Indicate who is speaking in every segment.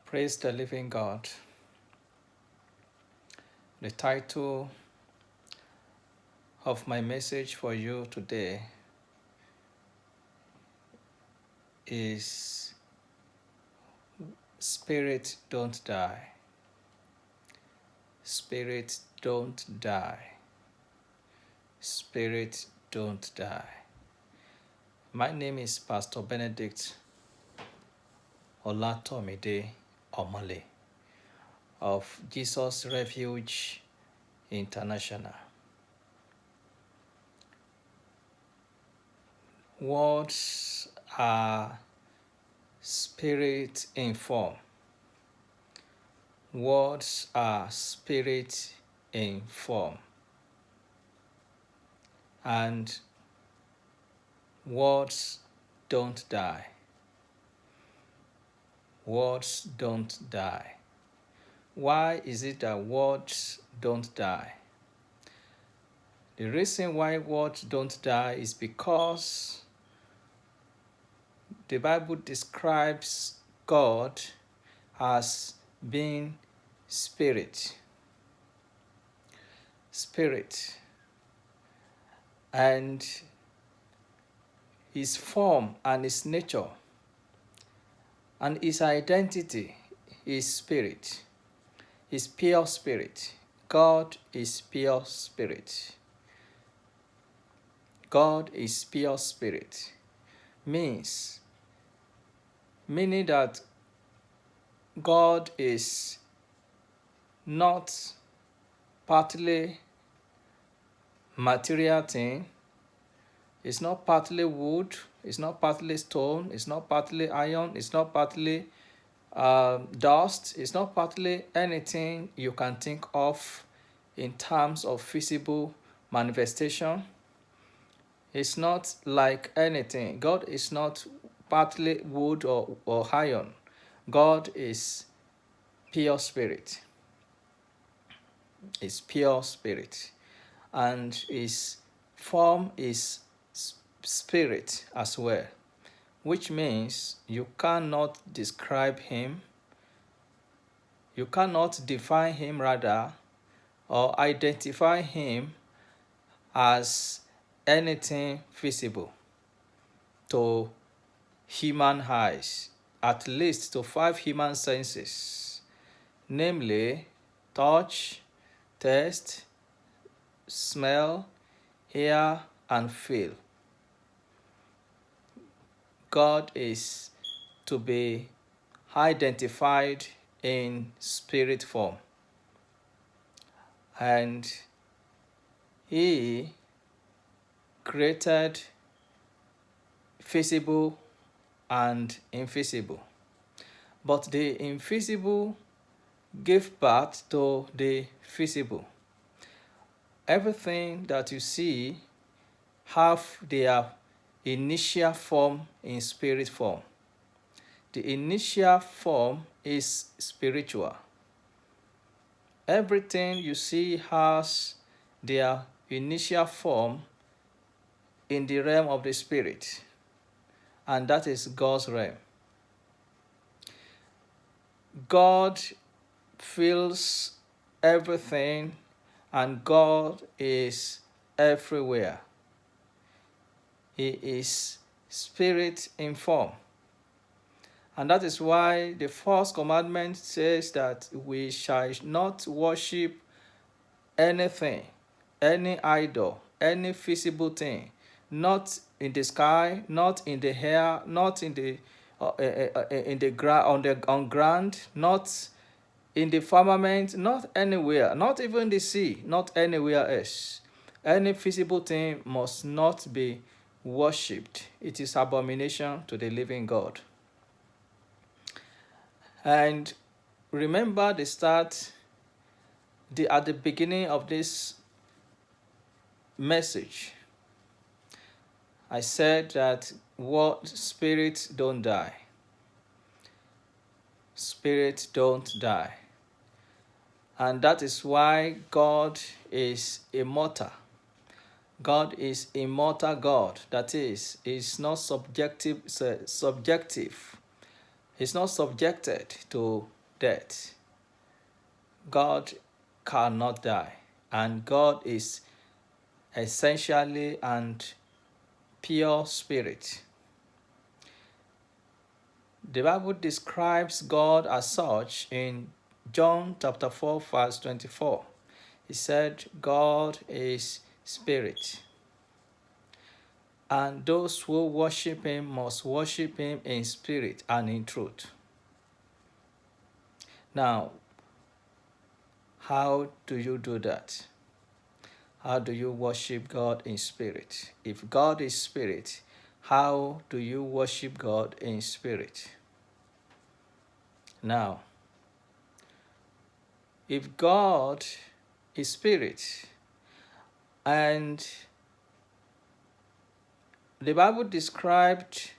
Speaker 1: Praise the living God. The title of my message for you today is Spirit Don't Die. Spirit Don't Die. Spirit Don't Die. My name is Pastor Benedict Olatomide Omale of Jesus Refuge International. Words are spirit in form. Words are spirit in form. And words don't die. Words don't die. Why is it that words don't die? The reason why words don't die is because the Bible describes God as being spirit. Spirit. And his form and his nature and his identity is spirit. Is pure spirit. God is pure spirit. God is pure spirit. Meaning that God is not partly material thing. It's not partly wood. It's not partly stone. It's not partly iron. It's not partly dust. It's not partly anything you can think of in terms of visible manifestation. It's not like anything. God is not partly wood or iron. God is pure spirit. Is pure spirit. And his form is spirit as well, which means you cannot describe him, you cannot define him rather, or identify him as anything visible to human eyes, at least to 5 human senses, namely touch, taste, smell, hear, and feel. God is to be identified in spirit form, and he created visible and invisible, but the invisible gave birth to the visible. Everything that you see have their initial form in spirit form. The initial form is spiritual. Everything you see has their initial form in the realm of the spirit, and that is God's realm. God fills everything, and God is everywhere. He is spirit in form. And that is why the first commandment says that we shall not worship anything, any idol, any visible thing, not in the sky, not in the air, not in the ground, not in the firmament, not anywhere, not even the sea, not anywhere else. Any visible thing must not be worshipped. It is abomination to the living God. And remember the start, at the beginning of this message, I said that spirits don't die. Spirits don't die. And that is why God is immortal. God is immortal God. That is not subjective. He's not subjected to death. God cannot die, and God is essentially and pure spirit. The Bible describes God as such in John chapter 4, verse 24. He said, God is spirit, and those who worship him must worship him in spirit and in truth. Now, how do you do that? How do you worship God in spirit? If God is spirit, how do you worship God in spirit? Now, if God is spirit, and the Bible described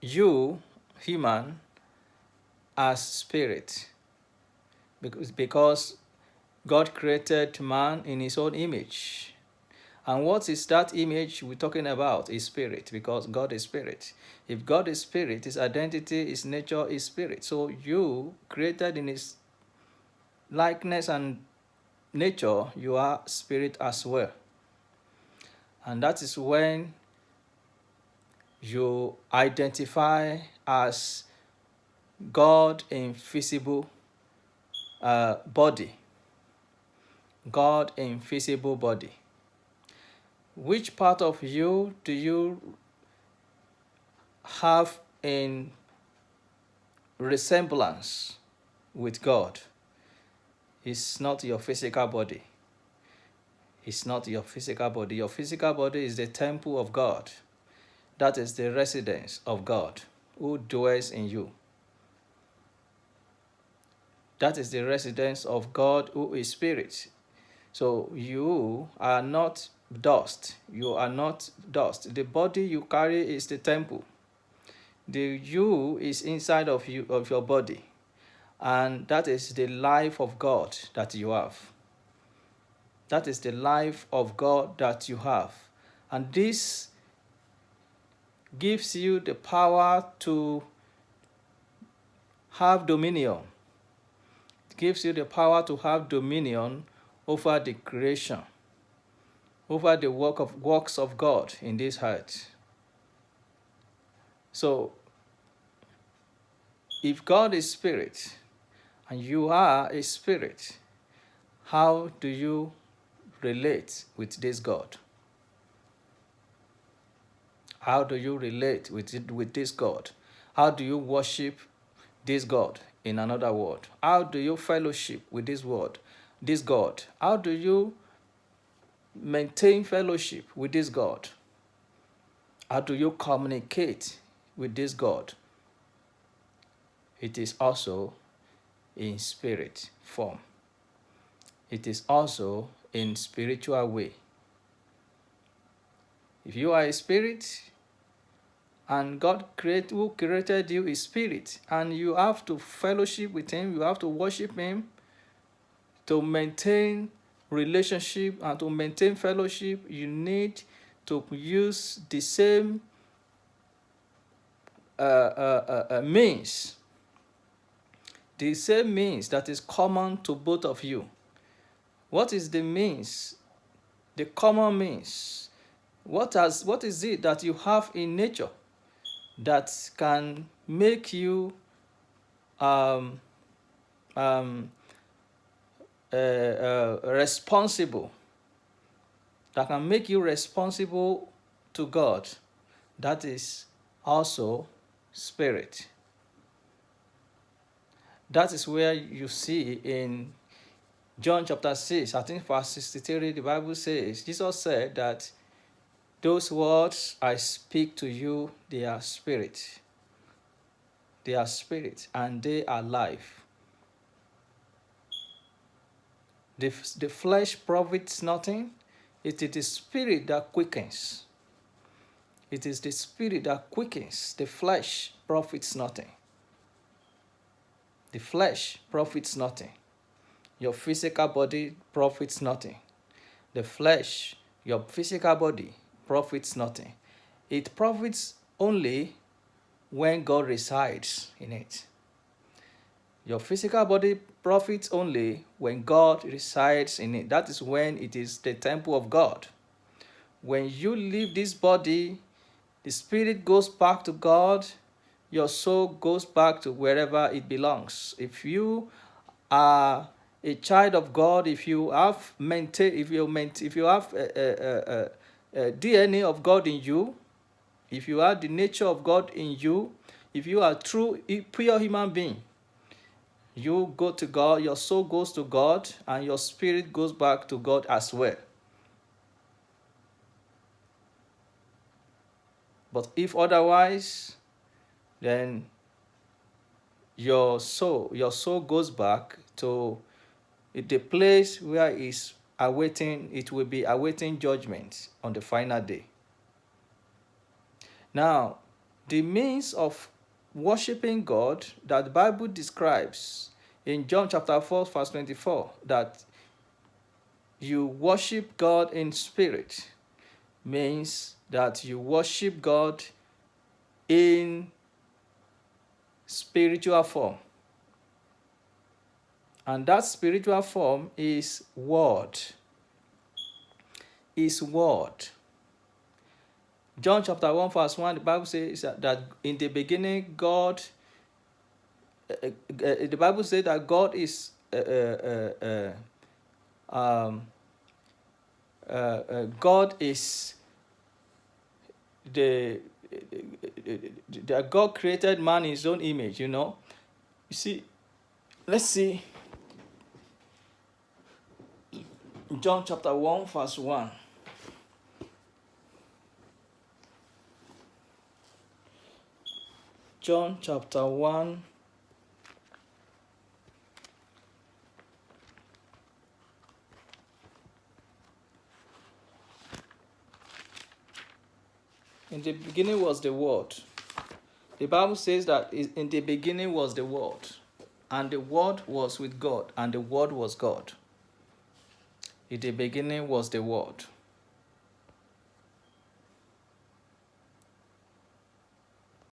Speaker 1: you, human, as spirit, because God created man in his own image. And what is that image we're talking about? Is spirit, because God is spirit. If God is spirit, his identity, his nature is spirit. So you, created in his likeness and nature, you are spirit as well. And that is when you identify as God invisible body. God invisible body. Which part of you do you have in resemblance with God? It's not your physical body. It's not your physical body. Your physical body is the temple of God. That is the residence of God who dwells in you. That is the residence of God who is spirit. So you are not dust. You are not dust. The body you carry is the temple. The you is inside of you, of your body. And that is the life of God that you have. That is the life of God that you have. And this gives you the power to have dominion. It gives you the power to have dominion over the creation, over the works of God in this earth. So, if God is spirit and you are a spirit, how do you relate with this God? How do you relate with this God? How do you worship this God, in another word? How do you fellowship with this God? How do you maintain fellowship with this God? How do you communicate with this God? It is also in spirit form. It is also in spiritual way. If you are a spirit, and God who created you is spirit, and you have to fellowship with him, you have to worship him to maintain relationship and to maintain fellowship. You need to use the same means, the same means that is common to both of you. What is the means, the common means? What is it that you have in nature that can make you responsible, that can make you responsible to God? That is also spirit. That is where you see in John chapter 6, I think verse 63, the Bible says, Jesus said that those words I speak to you, they are spirit. They are spirit and they are life. The flesh profits nothing. It is the spirit that quickens. It is the spirit that quickens. The flesh profits nothing. The flesh profits nothing. Your physical body profits nothing. The flesh, your physical body, profits nothing. It profits only when God resides in it. Your physical body profits only when God resides in it. That is when it is the temple of God. When you leave this body, the spirit goes back to God, your soul goes back to wherever it belongs. If you are a child of God, if you have a DNA of God in you, if you have the nature of God in you, if you are true, pure human being, you go to God, your soul goes to God, and your spirit goes back to God as well. But if otherwise, then your soul goes back to the place where it will be awaiting judgment on the final day. Now, the means of worshiping God that the Bible describes in John chapter 4, verse 24, that you worship God in spirit, means that you worship God in spiritual form. And that spiritual form is word. Is word. John chapter 1 verse 1, the Bible says that in the beginning God, the Bible says that God is God is that God created man in his own image, you know. You see, let's see John chapter 1 verse 1. John chapter 1 in the beginning was the Word. The Bible says that in the beginning was the Word, and the Word was with God, and the Word was God. In the beginning was the Word.